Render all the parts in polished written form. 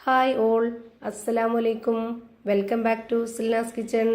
Hi all, അസ്സലാമു അലൈക്കും. Welcome back to Silna's kitchen.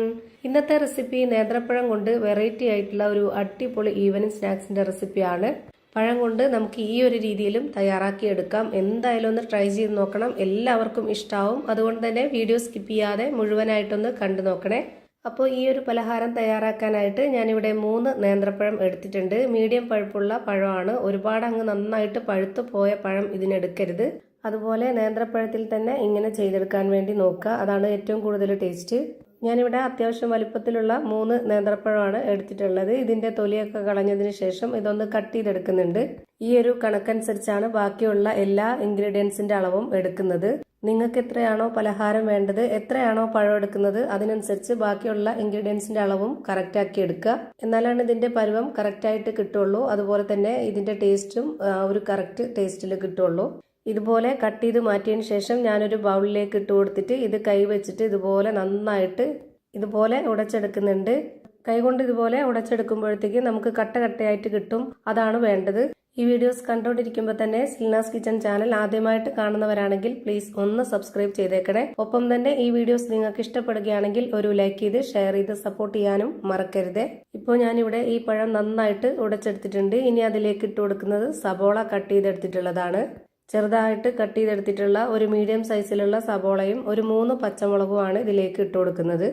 ഇന്നത്തെ റെസിപ്പി നേന്ത്രപ്പഴം കൊണ്ട് വെറൈറ്റി ആയിട്ടുള്ള ഒരു അടിപൊളി ഈവനിങ് സ്നാക്സിന്റെ റെസിപ്പിയാണ്. പഴം കൊണ്ട് നമുക്ക് ഈ ഒരു രീതിയിലും തയ്യാറാക്കി എടുക്കാം. എന്തായാലും ഒന്ന് ട്രൈ ചെയ്ത് നോക്കണം, എല്ലാവർക്കും ഇഷ്ടാവും. അതുകൊണ്ട് തന്നെ വീഡിയോ സ്കിപ്പ് ചെയ്യാതെ മുഴുവനായിട്ടൊന്ന് കണ്ടു നോക്കണേ. അപ്പോൾ ഈ ഒരു പലഹാരം തയ്യാറാക്കാനായിട്ട് ഞാനിവിടെ 3 നേന്ത്രപ്പഴം എടുത്തിട്ടുണ്ട്. മീഡിയം പഴുപ്പുള്ള പഴമാണ്. ഒരുപാട് അങ്ങ് നന്നായിട്ട് പഴുത്തു പോയ പഴം ഇതിനെടുക്കരുത്. അതുപോലെ നേന്ത്രപ്പഴത്തിൽ തന്നെ ഇങ്ങനെ ചെയ്തെടുക്കാൻ വേണ്ടി നോക്കുക, അതാണ് ഏറ്റവും കൂടുതൽ ടേസ്റ്റ്. ഞാനിവിടെ അത്യാവശ്യം വലുപ്പത്തിലുള്ള 3 നേന്ത്രപ്പഴമാണ് എടുത്തിട്ടുള്ളത്. ഇതിന്റെ തൊലിയൊക്കെ കളഞ്ഞതിന് ശേഷം ഇതൊന്ന് കട്ട് ചെയ്തെടുക്കുന്നുണ്ട്. ഈ ഒരു കണക്കനുസരിച്ചാണ് ബാക്കിയുള്ള എല്ലാ ഇൻഗ്രീഡിയൻസിന്റെ അളവും എടുക്കുന്നത്. നിങ്ങൾക്ക് എത്രയാണോ പലഹാരം വേണ്ടത്, എത്രയാണോ പഴം എടുക്കുന്നത്, അതിനനുസരിച്ച് ബാക്കിയുള്ള ഇൻഗ്രീഡിയൻസിന്റെ അളവും കറക്റ്റ് ആക്കി എടുക്കുക. എന്നാലാണ് ഇതിന്റെ പരുവം കറക്റ്റായിട്ട് കിട്ടുള്ളൂ. അതുപോലെ തന്നെ ഇതിന്റെ ടേസ്റ്റും ഒരു കറക്റ്റ് ടേസ്റ്റിൽ കിട്ടുള്ളൂ. ഇതുപോലെ കട്ട് ചെയ്ത് മാറ്റിയതിന് ശേഷം ഞാനൊരു ബൗളിലേക്ക് ഇട്ട് കൊടുത്തിട്ട് ഇത് കൈ വെച്ചിട്ട് ഇതുപോലെ നന്നായിട്ട് ഇതുപോലെ ഉടച്ചെടുക്കുന്നുണ്ട്. കൈകൊണ്ട് ഇതുപോലെ ഉടച്ചെടുക്കുമ്പോഴത്തേക്ക് നമുക്ക് കട്ട കട്ടയായിട്ട് കിട്ടും. അതാണ് വേണ്ടത്. ഈ വീഡിയോസ് കണ്ടുകൊണ്ടിരിക്കുമ്പോൾ തന്നെ സിൽനാസ് കിച്ചൺ ചാനൽ ആദ്യമായിട്ട് കാണുന്നവരാണെങ്കിൽ പ്ലീസ് ഒന്ന് സബ്സ്ക്രൈബ് ചെയ്തേക്കണേ. ഒപ്പം തന്നെ ഈ വീഡിയോസ് നിങ്ങൾക്ക് ഇഷ്ടപ്പെടുകയാണെങ്കിൽ ഒരു ലൈക്ക് ചെയ്ത് ഷെയർ ചെയ്ത് സപ്പോർട്ട് ചെയ്യാനും മറക്കരുതേ. ഇപ്പോൾ ഞാനിവിടെ ഈ പഴം നന്നായിട്ട് ഉടച്ചെടുത്തിട്ടുണ്ട്. ഇനി അതിലേക്ക് ഇട്ട് കൊടുക്കുന്നത് സബോള കട്ട് ചെയ്തെടുത്തിട്ടുള്ളതാണ്. ചെറുതായിട്ട് കട്ട് ചെയ്തെടുത്തിട്ടുള്ള ഒരു മീഡിയം സൈസിലുള്ള സബോളയും ഒരു 3 പച്ചമുളകുമാണ് ഇതിലേക്ക് ഇട്ട് കൊടുക്കുന്നത്.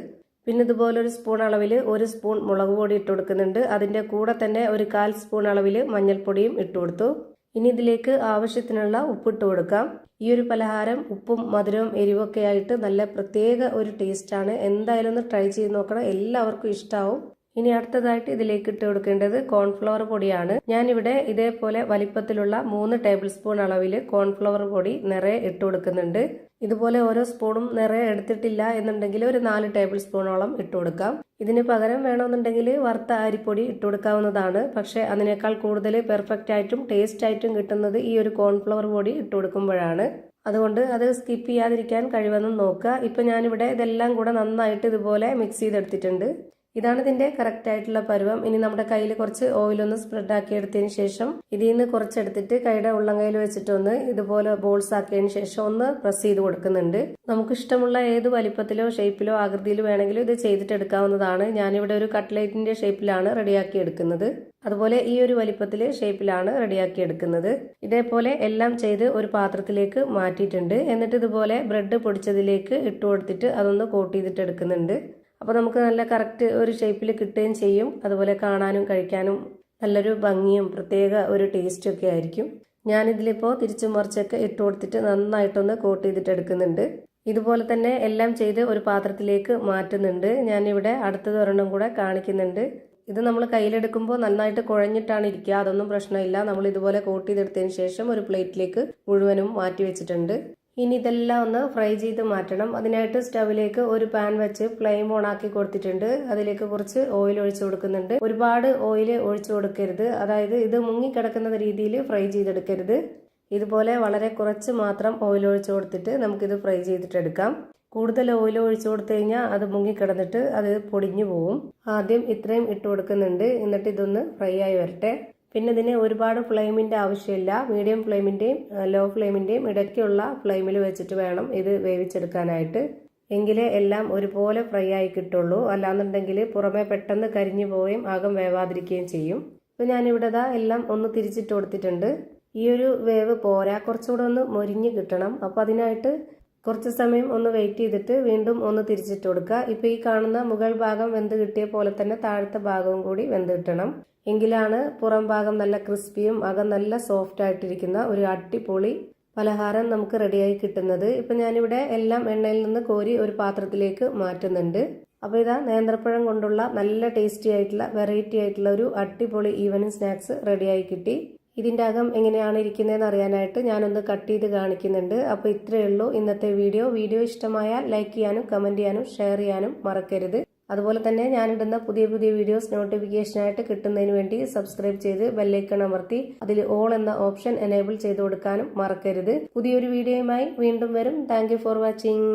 പിന്നെ ഇതുപോലെ ഒരു സ്പൂൺ അളവിൽ 1 സ്പൂൺ മുളക് പൊടി ഇട്ട് കൊടുക്കുന്നുണ്ട്. അതിന്റെ കൂടെ തന്നെ ഒരു 1/4 സ്പൂൺ അളവിൽ മഞ്ഞൾപ്പൊടിയും ഇട്ട് കൊടുത്തു. ഇനി ഇതിലേക്ക് ആവശ്യത്തിനുള്ള ഉപ്പിട്ട് കൊടുക്കാം. ഈ ഒരു പലഹാരം ഉപ്പും മധുരവും എരിവൊക്കെ ആയിട്ട് നല്ല പ്രത്യേക ഒരു ടേസ്റ്റാണ്. എന്തായാലും ഒന്ന് ട്രൈ ചെയ്ത് നോക്കണം, എല്ലാവർക്കും ഇഷ്ടാവും. ഇനി അടുത്തതായിട്ട് ഇതിലേക്ക് ഇട്ട് കൊടുക്കേണ്ടത് കോൺഫ്ലവർ പൊടിയാണ്. ഞാനിവിടെ ഇതേപോലെ വലിപ്പത്തിലുള്ള 3 ടേബിൾ സ്പൂൺ അളവിൽ കോൺഫ്ലവർ പൊടി നിറയെ ഇട്ട് കൊടുക്കുന്നുണ്ട്. ഇതുപോലെ ഓരോ സ്പൂണും നിറയെ എടുത്തിട്ടില്ല എന്നുണ്ടെങ്കിൽ ഒരു 4 ടേബിൾ സ്പൂണോളം ഇട്ട് കൊടുക്കാം. ഇതിന് പകരം വേണമെന്നുണ്ടെങ്കിൽ വറുത്ത അരിപ്പൊടി ഇട്ട് കൊടുക്കാവുന്നതാണ്. പക്ഷെ അതിനേക്കാൾ കൂടുതൽ പെർഫെക്റ്റ് ആയിട്ടും ടേസ്റ്റ് ആയിട്ടും കിട്ടുന്നത് ഈ ഒരു കോൺഫ്ലവർ പൊടി ഇട്ട് കൊടുക്കുമ്പോഴാണ്. അതുകൊണ്ട് അത് സ്കിപ്പ് ചെയ്യാതിരിക്കാൻ കഴിവെന്നും നോക്കുക. ഇപ്പൊ ഞാനിവിടെ ഇതെല്ലാം കൂടെ നന്നായിട്ട് ഇതുപോലെ മിക്സ് ചെയ്തെടുത്തിട്ടുണ്ട്. ഇതാണ് ഇതിന്റെ കറക്റ്റ് ആയിട്ടുള്ള പരുവം. ഇനി നമ്മുടെ കയ്യിൽ കുറച്ച് ഓയിലൊന്ന് സ്പ്രെഡ് ആക്കി എടുത്തതിന് ശേഷം ഇതിൽ നിന്ന് കുറച്ചെടുത്തിട്ട് കൈയുടെ ഉള്ളം കയ്യിൽ വെച്ചിട്ടൊന്ന് ഇതുപോലെ ബോൾസ് ആക്കിയതിന് ശേഷം ഒന്ന് പ്രസ് ചെയ്ത് കൊടുക്കുന്നുണ്ട്. നമുക്ക് ഇഷ്ടമുള്ള ഏത് വലിപ്പത്തിലോ ഷേപ്പിലോ ആകൃതിയിലോ വേണമെങ്കിലും ഇത് ചെയ്തിട്ട് എടുക്കാവുന്നതാണ്. ഞാനിവിടെ ഒരു കട്ട്ലേറ്റിന്റെ ഷേപ്പിലാണ് റെഡിയാക്കി എടുക്കുന്നത്. അതുപോലെ ഈ ഒരു വലിപ്പത്തിൽ ഷേപ്പിലാണ് റെഡിയാക്കി എടുക്കുന്നത്. ഇതേപോലെ എല്ലാം ചെയ്ത് ഒരു പാത്രത്തിലേക്ക് മാറ്റിയിട്ടുണ്ട്. എന്നിട്ട് ഇതുപോലെ ബ്രെഡ് പൊടിച്ചതിലേക്ക് ഇട്ട് കൊടുത്തിട്ട് അതൊന്ന് കോട്ട് ചെയ്തിട്ട് എടുക്കുന്നുണ്ട്. അപ്പോൾ നമുക്ക് നല്ല കറക്റ്റ് ഒരു ഷേപ്പിൽ കിട്ടുകയും ചെയ്യും. അതുപോലെ കാണാനും കഴിക്കാനും നല്ലൊരു ഭംഗിയും പ്രത്യേക ഒരു ടേസ്റ്റും ഒക്കെ ആയിരിക്കും. ഞാനിതിലിപ്പോൾ തിരിച്ചു മറിച്ചൊക്കെ ഇട്ട് കൊടുത്തിട്ട് നന്നായിട്ടൊന്ന് കോട്ട് ചെയ്തിട്ട് എടുക്കുന്നുണ്ട്. ഇതുപോലെ തന്നെ എല്ലാം ചെയ്ത് ഒരു പാത്രത്തിലേക്ക് മാറ്റുന്നുണ്ട്. ഞാനിവിടെ അടുത്തത് ഒരെണ്ണം കൂടെ കാണിക്കുന്നുണ്ട്. ഇത് നമ്മൾ കയ്യിലെടുക്കുമ്പോൾ നന്നായിട്ട് കുഴഞ്ഞിട്ടാണ് ഇരിക്കുക, അതൊന്നും പ്രശ്നമില്ല. നമ്മൾ ഇതുപോലെ കോട്ട് ചെയ്തെടുത്തതിന് ശേഷം ഒരു പ്ലേറ്റിലേക്ക് മുഴുവനും മാറ്റി വെച്ചിട്ടുണ്ട്. ഇനി ഇതെല്ലാം ഒന്ന് ഫ്രൈ ചെയ്ത് മാറ്റണം. അതിനായിട്ട് സ്റ്റവിലേക്ക് ഒരു പാൻ വെച്ച് ഫ്ലെയിം ഓൺ ആക്കി കൊടുത്തിട്ടുണ്ട്. അതിലേക്ക് കുറച്ച് ഓയിൽ ഒഴിച്ചു കൊടുക്കുന്നുണ്ട്. ഒരുപാട് ഓയിൽ ഒഴിച്ചു കൊടുക്കരുത്, അതായത് ഇത് മുങ്ങിക്കിടക്കുന്ന രീതിയിൽ ഫ്രൈ ചെയ്തെടുക്കരുത്. ഇതുപോലെ വളരെ കുറച്ച് മാത്രം ഓയിൽ ഒഴിച്ചു കൊടുത്തിട്ട് നമുക്കിത് ഫ്രൈ ചെയ്തിട്ടെടുക്കാം. കൂടുതൽ ഓയിൽ ഒഴിച്ചു കൊടുത്തു കഴിഞ്ഞാൽ അത് മുങ്ങിക്കിടന്നിട്ട് അത് പൊടിഞ്ഞു പോവും. ആദ്യം ഇത്രയും ഇട്ട് കൊടുക്കുന്നുണ്ട്. എന്നിട്ട് ഇതൊന്ന് ഫ്രൈ ആയി വരട്ടെ. പിന്നെ ഇതിന് ഒരുപാട് ഫ്ലെയിമിന്റെ ആവശ്യമില്ല. മീഡിയം ഫ്ലെയിമിന്റെയും ലോ ഫ്ലെയിമിന്റെയും ഇടയ്ക്കുള്ള ഫ്ലെയിമിൽ വെച്ചിട്ട് വേണം ഇത് വേവിച്ചെടുക്കാനായിട്ട്. എങ്കിലേ എല്ലാം ഒരുപോലെ ഫ്രൈ ആയി കിട്ടുള്ളൂ. അല്ലാന്നുണ്ടെങ്കിൽ പുറമെ പെട്ടെന്ന് കരിഞ്ഞു പോവുകയും അകം വേവാതിരിക്കുകയും ചെയ്യും. ഇപ്പൊ ഞാനിവിടെ എല്ലാം ഒന്ന് തിരിച്ചിട്ട് കൊടുത്തിട്ടുണ്ട്. ഈ ഒരു വേവ് പോരാ, കുറച്ചുകൂടെ ഒന്ന് മൊരിഞ്ഞ് കിട്ടണം. അപ്പൊ അതിനായിട്ട് കുറച്ച് സമയം ഒന്ന് വെയിറ്റ് ചെയ്തിട്ട് വീണ്ടും ഒന്ന് തിരിച്ചിട്ട് കൊടുക്കുക. ഇപ്പൊ ഈ കാണുന്ന മുകൾ ഭാഗം വെന്ത് കിട്ടിയ പോലെ തന്നെ താഴത്തെ ഭാഗവും കൂടി വെന്ത് കിട്ടണം. എങ്കിലാണ് പുറം ഭാഗം നല്ല ക്രിസ്പിയും അകം നല്ല സോഫ്റ്റ് ആയിട്ടിരിക്കുന്ന ഒരു അടിപൊളി പലഹാരം നമുക്ക് റെഡിയായി കിട്ടുന്നത്. ഇപ്പൊ ഞാനിവിടെ എല്ലാം എണ്ണയിൽ നിന്ന് കോരി ഒരു പാത്രത്തിലേക്ക് മാറ്റുന്നുണ്ട്. അപ്പൊ ഇതാ നേന്ത്രപ്പഴം കൊണ്ടുള്ള നല്ല ടേസ്റ്റി ആയിട്ടുള്ള വെറൈറ്റി ആയിട്ടുള്ള ഒരു അടിപൊളി ഈവനിങ് സ്നാക്സ് റെഡിയായി കിട്ടി. ഇതിന്റെ അകം എങ്ങനെയാണ് ഇരിക്കുന്നതെന്ന് അറിയാനായിട്ട് ഞാനൊന്ന് കട്ട് ചെയ്ത് കാണിക്കുന്നുണ്ട്. അപ്പോൾ ഇത്രയേ ഉള്ളൂ ഇന്നത്തെ വീഡിയോ ഇഷ്ടമായാൽ ലൈക്ക് ചെയ്യാനും കമന്റ് ചെയ്യാനും ഷെയർ ചെയ്യാനും മറക്കരുത്. അതുപോലെ തന്നെ ഞാനിടുന്ന പുതിയ വീഡിയോസ് നോട്ടിഫിക്കേഷനായിട്ട് കിട്ടുന്നതിന് വേണ്ടി സബ്സ്ക്രൈബ് ചെയ്ത് ബെല്ലൈക്കൺ അമർത്തി അതിൽ ഓൾ എന്ന ഓപ്ഷൻ എനേബിൾ ചെയ്ത് കൊടുക്കാനും മറക്കരുത്. പുതിയൊരു വീഡിയോയുമായി വീണ്ടും വരും. Thank you for watching.